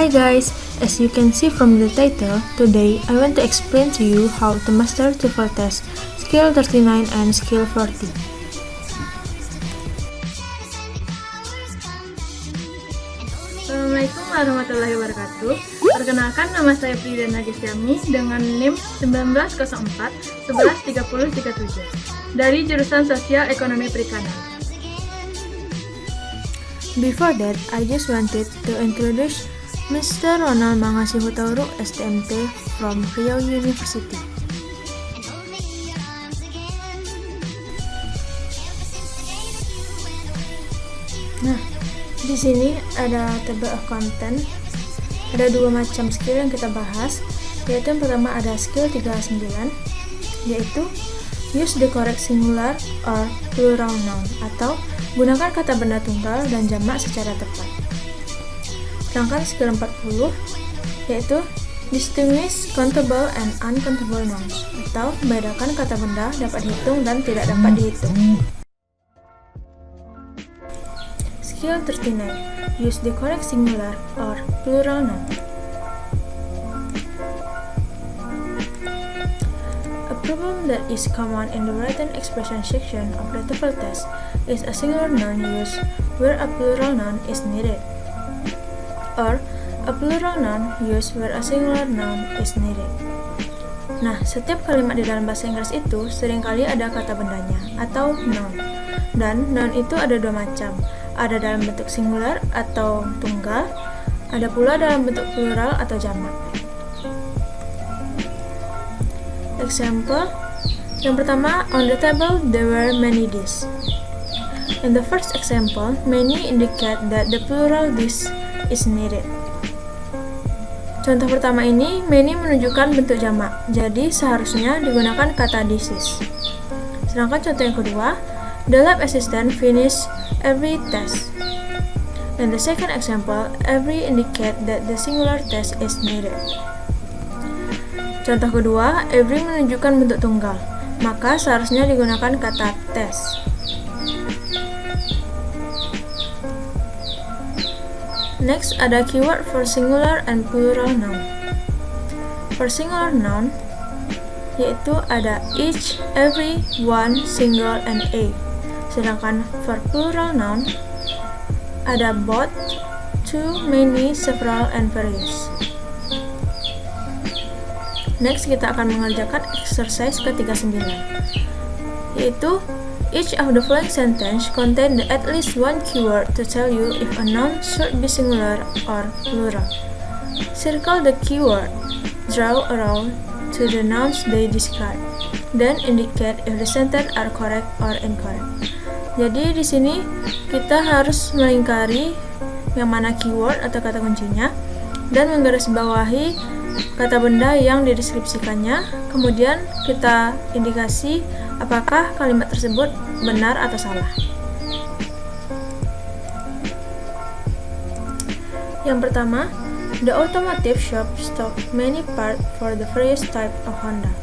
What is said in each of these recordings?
Hi guys, as you can see from the title, today I want to explain to you how to master TOEFL test, skill 39 and skill 40. Assalamualaikum warahmatullahi wabarakatuh. Perkenalkan, nama saya Pridana Gisyami dengan NIM 1904 113037 dari jurusan Sosial Ekonomi Perikanan. Before that, I just wanted to introduce Mr. Ronald Mangasihutauru, STMT from Riau University. Nah, di sini ada table of content. Ada dua macam skill yang kita bahas, yaitu yang pertama ada skill 39, yaitu use the correct singular or plural noun, atau gunakan kata benda tunggal dan jamak secara tepat. Sedangkan skill 40 yaitu distinguish countable and uncountable nouns, atau membedakan kata benda dapat dihitung dan tidak dapat dihitung. Skill 39, use the correct singular or plural noun. A problem that is common in the written expression section of the TOEFL test is a singular noun used where a plural noun is needed, or a plural noun used where a singular noun is needed. Nah, setiap kalimat di dalam bahasa Inggris itu seringkali ada kata bendanya atau noun. Dan noun itu ada dua macam. Ada dalam bentuk singular atau tunggal, ada pula dalam bentuk plural atau jamak. Example, yang pertama, on the table there were many dishes. In the first example, many indicate that the plural dish is needed. Contoh pertama ini, many menunjukkan bentuk jamak, jadi seharusnya digunakan kata dishes. Sedangkan contoh yang kedua, the lab assistant finished every test. In the second example, every indicate that the singular test is needed. Contoh kedua, every menunjukkan bentuk tunggal, maka seharusnya digunakan kata test. Next, ada keyword for singular and plural noun. For singular noun, yaitu ada each, every, one, single, and a. Sedangkan for plural noun, ada both, two, many, several, and various. Next, kita akan mengerjakan exercise ke-39, yaitu each of the following sentence contain at least one keyword to tell you if a noun should be singular or plural. Circle the keyword, draw a row to the nouns they describe, then indicate if the sentence are correct or incorrect. Jadi di sini kita harus melingkari yang mana keyword atau kata kuncinya dan menggarisbawahi kata benda yang dideskripsikannya. Kemudian kita indikasi apakah kalimat tersebut benar atau salah. Yang pertama, the automotive shop stock many parts for the various type of Honda.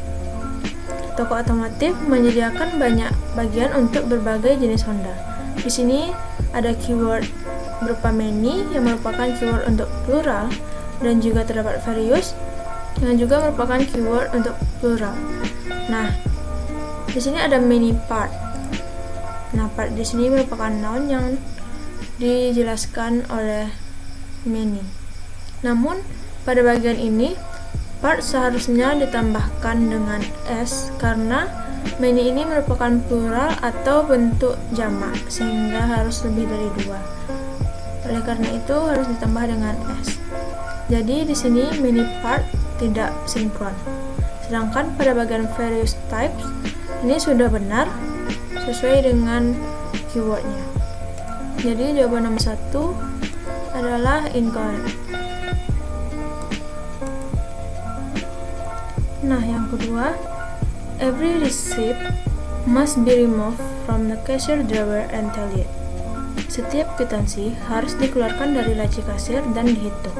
Toko otomotif menyediakan banyak bagian untuk berbagai jenis Honda. Di sini ada keyword berupa many yang merupakan keyword untuk plural, dan juga terdapat various yang juga merupakan keyword untuk plural. Nah, di sini ada many part. Nah, part di sini merupakan noun yang dijelaskan oleh many. Namun pada bagian ini part seharusnya ditambahkan dengan s karena many ini merupakan plural atau bentuk jamak, sehingga harus lebih dari dua. Oleh karena itu harus ditambah dengan s. Jadi di sini many part tidak sinkron. Sedangkan pada bagian various types ini sudah benar sesuai dengan keywordnya. Jadi jawaban nomor 1 adalah incorrect. Nah, yang kedua, every receipt must be removed from the cashier drawer and tallied. Setiap kwitansi harus dikeluarkan dari laci kasir dan dihitung.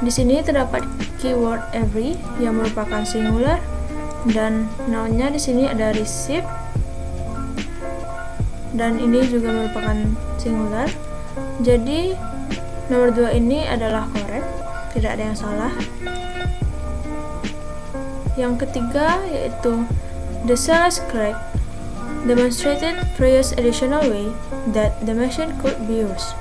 Di sini terdapat keyword every yang merupakan singular dan nounnya di sini ada receipt dan ini juga merupakan singular. Jadi Nomor 2 ini adalah correct, tidak ada yang salah. Yang ketiga yaitu the sales clerk demonstrated various additional way that the machine could be used.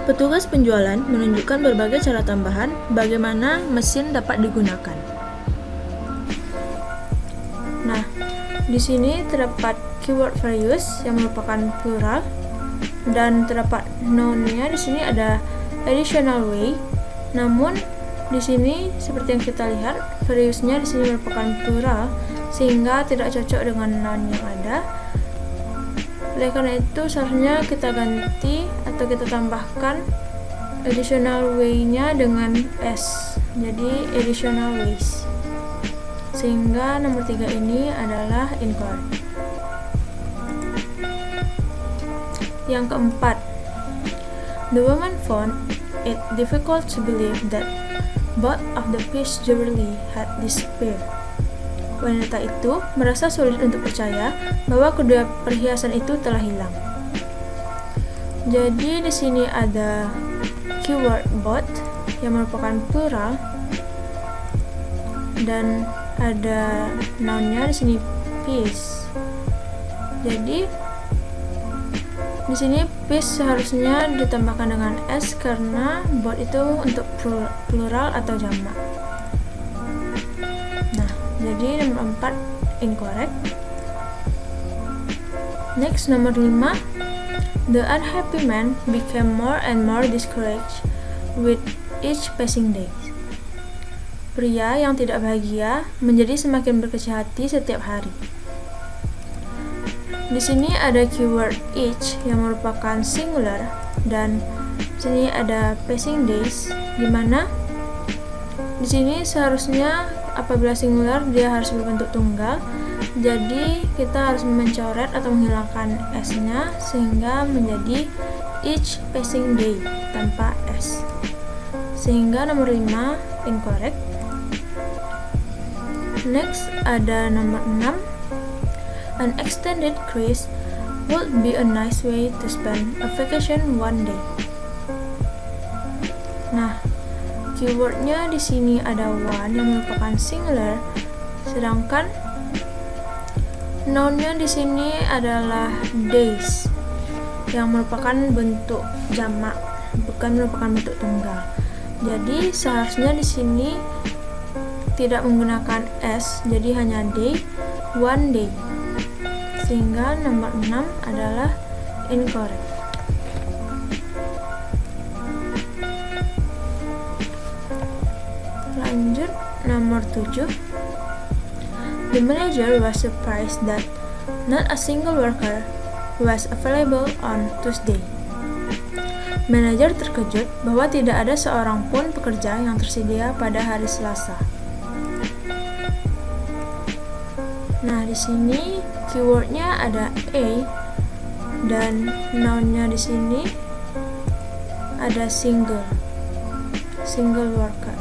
Petugas penjualan menunjukkan berbagai cara tambahan bagaimana mesin dapat digunakan. Nah, di sini terdapat keyword various yang merupakan plural dan terdapat noun-nya. Di sini ada additional way. Namun di sini seperti yang kita lihat, various-nya di sini merupakan plural sehingga tidak cocok dengan noun yang ada. Oleh karena itu seharusnya kita ganti atau kita tambahkan additional way-nya dengan s. Jadi additional ways. Sehingga nomor 3 ini adalah incorrect. Yang keempat, the woman found it difficult to believe that both of the piece jewelry had disappeared. Wanita itu merasa sulit untuk percaya bahwa kedua perhiasan itu telah hilang. Jadi di sini ada keyword both yang merupakan plural dan ada noun-nya di sini piece. Jadi di sini piece seharusnya ditambahkan dengan s karena both itu untuk plural atau jamak. Nah, jadi nomor 4 incorrect. Next, nomor 5. The unhappy man became more and more discouraged with each passing day. Pria yang tidak bahagia menjadi semakin berkecil hati setiap hari. Di sini ada keyword each yang merupakan singular dan di sini ada passing days, di mana di sini seharusnya apabila singular dia harus berbentuk tunggal. Jadi kita harus mencoret atau menghilangkan s-nya sehingga menjadi each passing day tanpa s. Sehingga nomor 5 incorrect. Next ada nomor 6. An extended cruise would be a nice way to spend a vacation one day. Nah, keywordnya di sini ada one yang merupakan singular, sedangkan noun-nya di sini adalah days yang merupakan bentuk jamak, bukan merupakan bentuk tunggal. Jadi seharusnya di sini tidak menggunakan s, jadi hanya day, one day. Sehingga nomor 6 adalah incorrect. Lanjut nomor 7. The manager was surprised that not a single worker was available on Tuesday. Manajer terkejut bahwa tidak ada seorang pun pekerja yang tersedia pada hari Selasa. Nah, di sini keywordnya ada a dan noun-nya di sini ada single worker.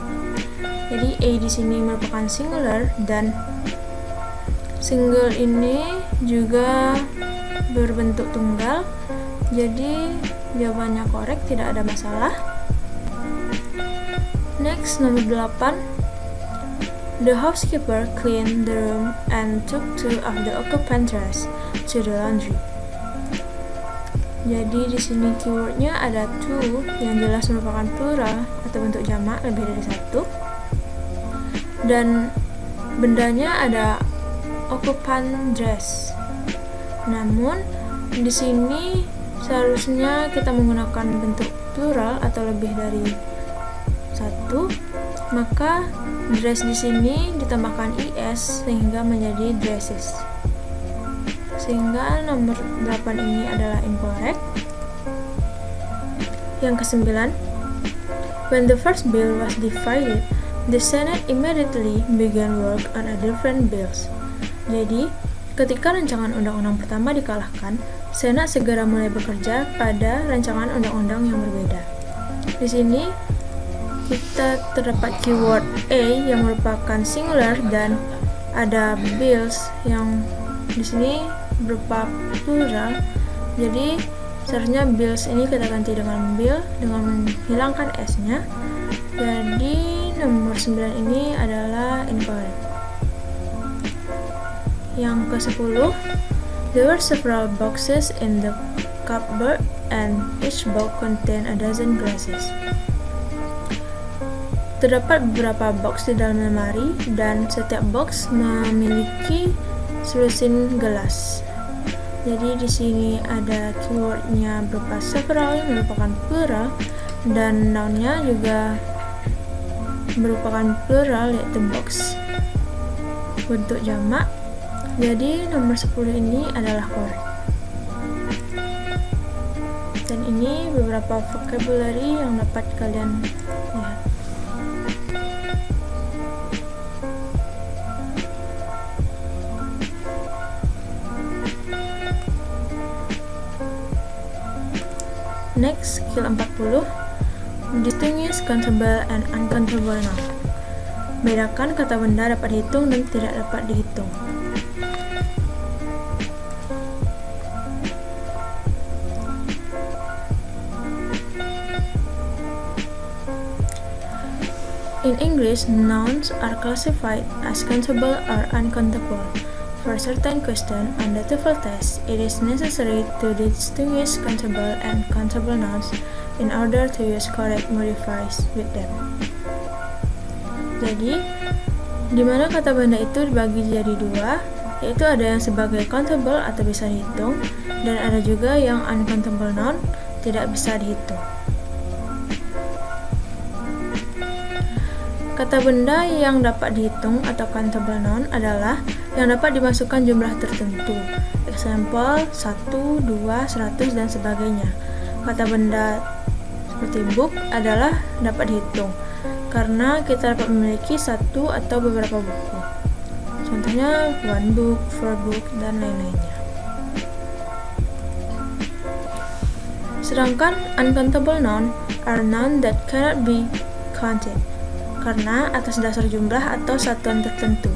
Jadi a di sini merupakan singular dan single ini juga berbentuk tunggal. Jadi jawabannya korek, tidak ada masalah. Next, nomor 8. The housekeeper cleaned the room and took 2 of the occupant dress to the laundry. Jadi di sini keywordnya ada 2 yang jelas merupakan plural atau bentuk jamak lebih dari 1. Dan bendanya ada occupant dress. Namun di sini seharusnya kita menggunakan bentuk plural atau lebih dari 1. Maka dress di sini ditambahkan is sehingga menjadi dresses. Sehingga nomor 8 ini adalah incorrect. Yang ke-9. When the first bill was divided, the Senate immediately began work on a different bills. Jadi, ketika rancangan undang-undang pertama dikalahkan, Senat segera mulai bekerja pada rancangan undang-undang yang berbeda. Di sini kita terdapat keyword a yang merupakan singular dan ada bills yang di sini berupa plural. Jadi Seharusnya bills ini kita ganti dengan bill dengan menghilangkan s-nya. Jadi nomor 9 ini adalah incorrect. Yang ke-10, there were several boxes in the cupboard and each box contained a dozen glasses. Terdapat beberapa box di dalam lemari dan setiap box memiliki selusin gelas. Jadi di sini ada keywordnya berupa several yang merupakan plural dan nounnya juga merupakan plural yaitu box bentuk jamak. Jadi nomor 10 ini adalah correct. Dan ini beberapa vocabulary yang dapat kalian lihat. Next, skill 40, distinguish countable and uncountable noun. Bedakan kata benda dapat dihitung dan tidak dapat dihitung. In English, nouns are classified as countable or uncountable. For certain questions on the TOEFL test, it is necessary to distinguish countable and countable nouns in order to use correct modifiers with them. Jadi, di mana kata benda itu dibagi jadi dua, yaitu ada yang sebagai countable atau bisa dihitung, dan ada juga yang uncountable noun tidak bisa dihitung. Kata benda yang dapat dihitung atau countable noun adalah yang dapat dimasukkan jumlah tertentu. Example 1, 2, 100 dan sebagainya. Kata benda seperti book adalah dapat dihitung karena kita dapat memiliki satu atau beberapa buku. Contohnya one book, four book dan lain-lainnya. Sedangkan uncountable noun are noun that cannot be counted karena atas dasar jumlah atau satuan tertentu.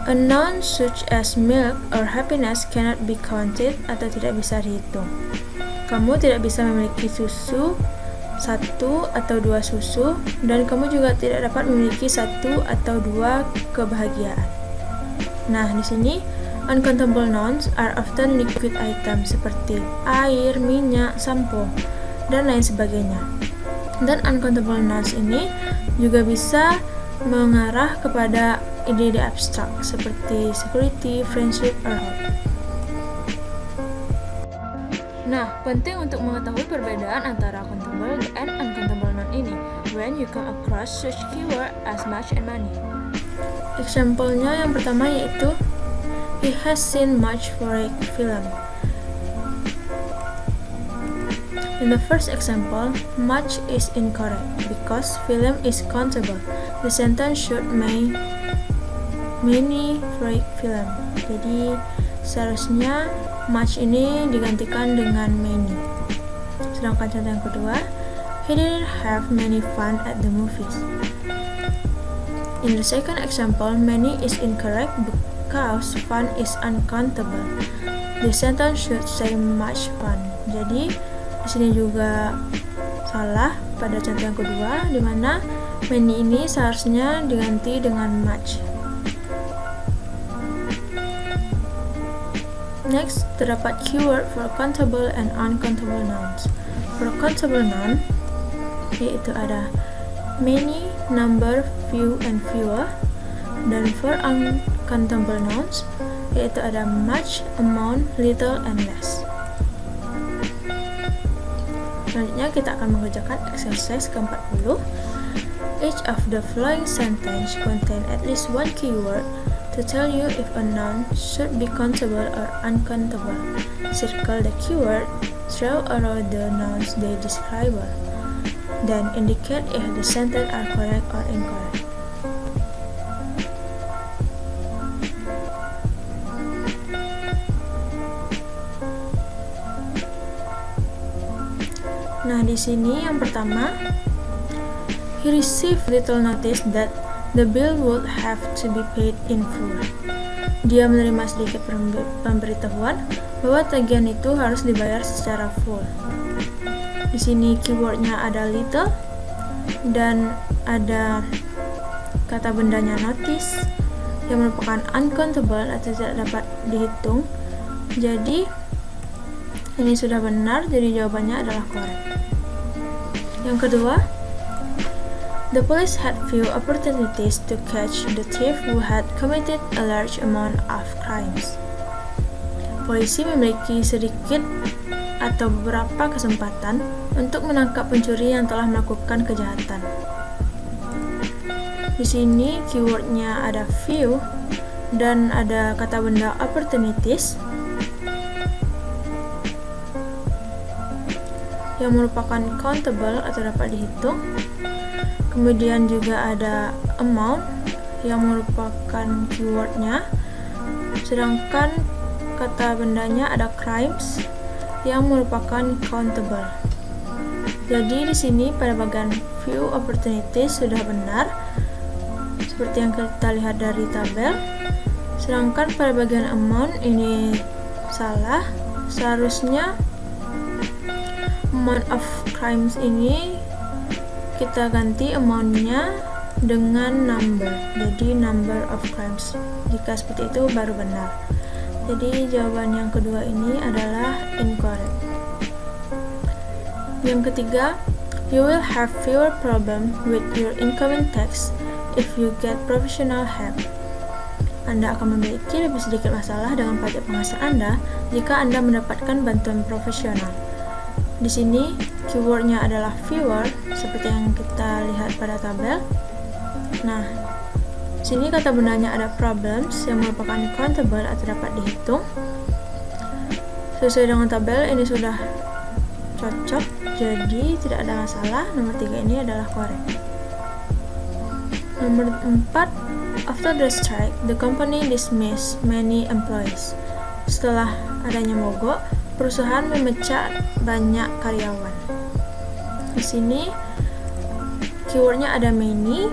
A noun such as milk or happiness cannot be counted atau tidak bisa dihitung. Kamu tidak bisa memiliki susu, satu atau dua susu, dan kamu juga tidak dapat memiliki satu atau dua kebahagiaan. Nah, di sini uncountable nouns are often liquid items seperti air, minyak, sampo, dan lain sebagainya. Dan uncountable nouns ini juga bisa mengarah kepada ide-ide abstrak seperti security, friendship, or hope. Nah, penting untuk mengetahui perbedaan antara countable and uncountable noun ini when you come across such keyword as much and money. Example-nya yang pertama yaitu he has seen much for a film. In the first example, much is incorrect because film is countable. The sentence should mean many for a film. Jadi seharusnya much ini digantikan dengan many. Sedangkan contoh yang kedua, he didn't have many fun at the movies. In the second example, many is incorrect because fun is uncountable. The sentence should say much fun. Jadi di sini juga salah pada contoh yang kedua, di mana many ini seharusnya diganti dengan much. Next, terdapat keyword for countable and uncountable nouns. For countable noun, yaitu ada many, number, few, and fewer. Dan for uncountable nouns, yaitu ada much, amount, little, and less. Selanjutnya kita akan mengerjakan exercise ke-40. Each of the following sentence contain at least one keyword to tell you if a noun should be countable or uncountable. Circle the keyword, throw around the nouns they describe, then indicate if the sentence are correct or incorrect. Nah, di sini yang pertama, he received little notice that the bill would have to be paid in full. dia menerima sedikit pemberitahuan bahwa tagihan itu harus dibayar secara full. Di sini keywordnya ada little dan ada kata bendanya notice yang merupakan uncountable atau tidak dapat dihitung. Jadi ini sudah benar, jadi jawabannya adalah correct. Yang kedua, the police had few opportunities to catch the thief who had committed a large amount of crimes. Polisi memiliki sedikit atau beberapa kesempatan untuk menangkap pencuri yang telah melakukan kejahatan. Di sini keywordnya ada few dan ada kata benda opportunities yang merupakan countable atau dapat dihitung. Kemudian juga ada amount yang merupakan keywordnya, sedangkan kata bendanya ada crimes yang merupakan countable. Jadi di sini pada bagian few opportunities sudah benar, seperti yang kita lihat dari tabel. Sedangkan pada bagian amount ini salah. Seharusnya amount of crimes ini kita ganti amount-nya dengan number. Jadi number of crimes. Jika seperti itu baru benar. Jadi jawaban yang kedua ini adalah incorrect. Yang ketiga, you will have fewer problem with your incoming tax if you get professional help. Anda akan memiliki lebih sedikit masalah dengan pajak penghasilan Anda jika Anda mendapatkan bantuan profesional. Di sini keywordnya adalah fewer, seperti yang kita lihat pada tabel. Nah, sini kata bendanya ada problems yang merupakan countable atau dapat dihitung. Sesuai dengan tabel ini sudah cocok, jadi tidak ada masalah. Nomor 3 ini adalah correct. Nomor 4, after the strike, the company dismissed many employees. Setelah adanya mogok, perusahaan memecat banyak karyawan. Di sini keywordnya ada many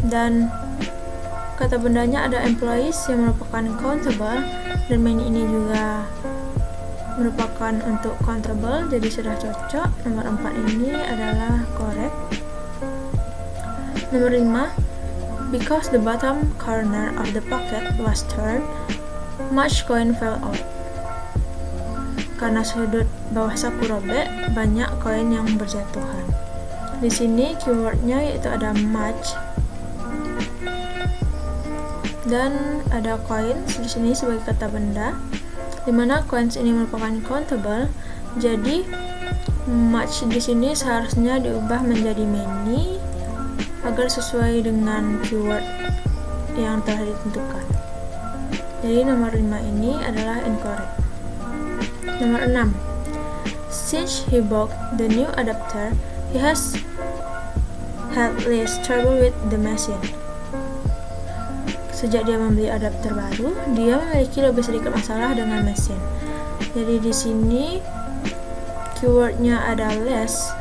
dan kata bendanya ada employees yang merupakan countable, dan many ini juga merupakan untuk countable, jadi sudah cocok. Nomor 4 ini adalah correct. Nomor 5, because the bottom corner of the pocket was turned, much coin fell out. Karena sudut bawah saku robek, banyak koin yang berjatuhan. Di sini keywordnya yaitu ada much dan ada coins di sini sebagai kata benda, di mana coins ini merupakan countable. Jadi much di sini seharusnya diubah menjadi many agar sesuai dengan keyword yang telah ditentukan. Jadi nomor 5 ini adalah incorrect. Nomor 6, since he bought the new adapter, he has had less trouble with the machine. Sejak dia membeli adapter baru, dia memiliki lebih sedikit masalah dengan mesin. Jadi di sini keywordnya ada less,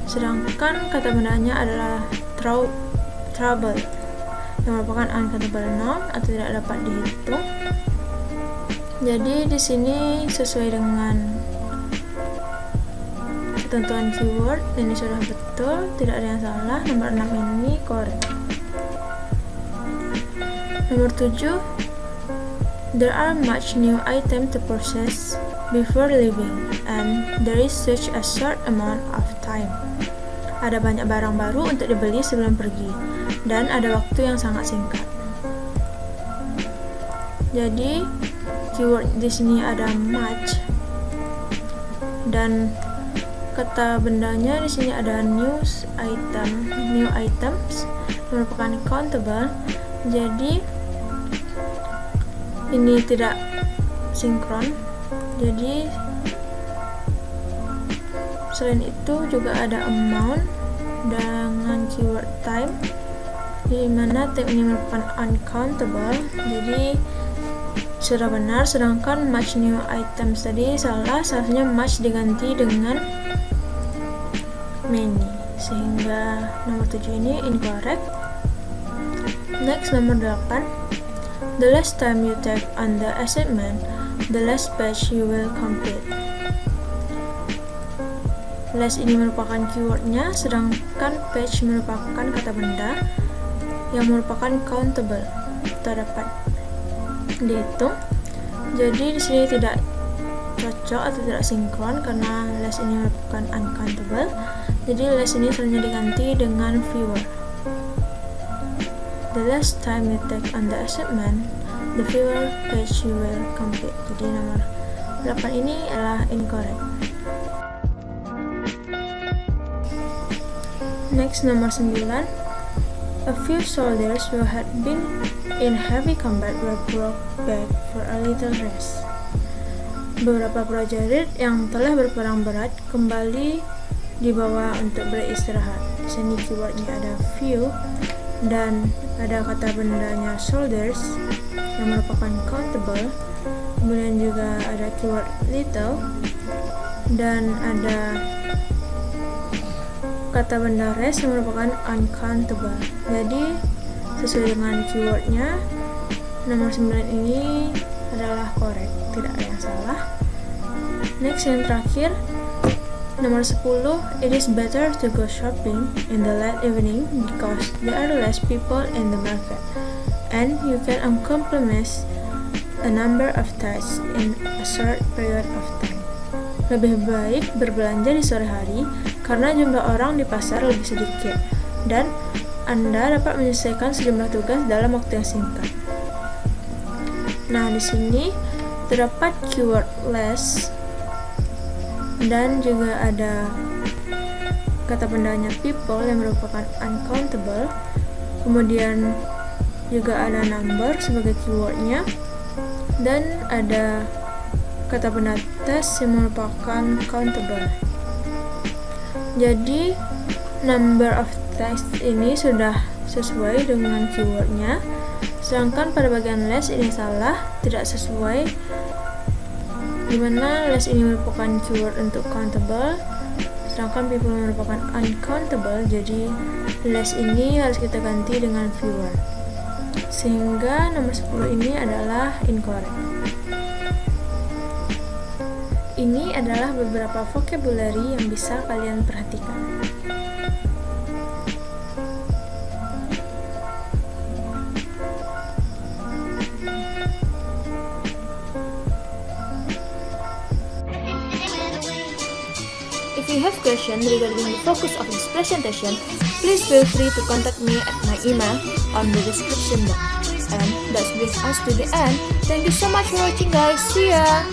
sedangkan kata bendanya adalah trouble yang merupakan uncountable noun atau tidak dapat dihitung. Jadi di sini sesuai dengan ketentuan keyword ini sudah betul, tidak ada yang salah. Nomor 6 ini correct. Nomor 7, there are much new item to purchase before leaving and there is such a short amount of time. Ada banyak barang baru untuk dibeli sebelum pergi dan ada waktu yang sangat singkat. Jadi keyword di sini ada much dan kata bendanya di sini ada new items merupakan countable. Jadi ini tidak sinkron. Jadi selain itu juga ada amount dengan keyword time, di mana time ini merupakan uncountable. Jadi sudah benar, sedangkan much new items tadi salah, seharusnya much diganti dengan many, sehingga nomor 7 ini incorrect. Next, nomor 8. The less time you take on the assignment, the less page you will complete. Less ini merupakan keywordnya, sedangkan page merupakan kata benda yang merupakan countable atau dapat dihitung. Jadi di sini tidak cocok atau tidak sinkron karena less ini merupakan uncountable. Jadi less ini selanjutnya diganti dengan fewer. The less time you take on the assignment, the fewer page you will complete. Jadi nomor 8 ini adalah incorrect. Next, nomor 9. A few soldiers who had been in heavy combat were brought back for a little rest. Beberapa prajurit yang telah berperang berat kembali dibawa untuk beristirahat. Di sini keywordnya ada few dan ada kata bendanya soldiers yang merupakan countable. Kemudian juga ada keyword little dan ada kata benda rest yang merupakan uncountable. Jadi sesuai dengan keywordnya, nomor 9 ini adalah correct, tidak ada yang salah. Next, yang terakhir, nomor 10. It is better to go shopping in the late evening because there are less people in the market and you can accomplish a number of tasks in a short period of time. Lebih baik berbelanja di sore hari karena jumlah orang di pasar lebih sedikit dan Anda dapat menyelesaikan sejumlah tugas dalam waktu yang singkat. Nah, di sini terdapat keyword less dan juga ada kata bendanya people yang merupakan uncountable. Kemudian juga ada number sebagai keywordnya dan ada kata benda test yang merupakan countable. Jadi number of text ini sudah sesuai dengan keywordnya, sedangkan pada bagian less ini salah, tidak sesuai, dimana less ini merupakan keyword untuk countable, sedangkan people merupakan uncountable. Jadi less ini harus kita ganti dengan fewer, sehingga nomor 10 ini adalah incorrect. Ini adalah beberapa vocabulary yang bisa kalian perhatikan. If you have questions regarding the focus of this presentation, please feel free to contact me at my email on the description box. And that brings us to the end. Thank you so much for watching, guys. See ya!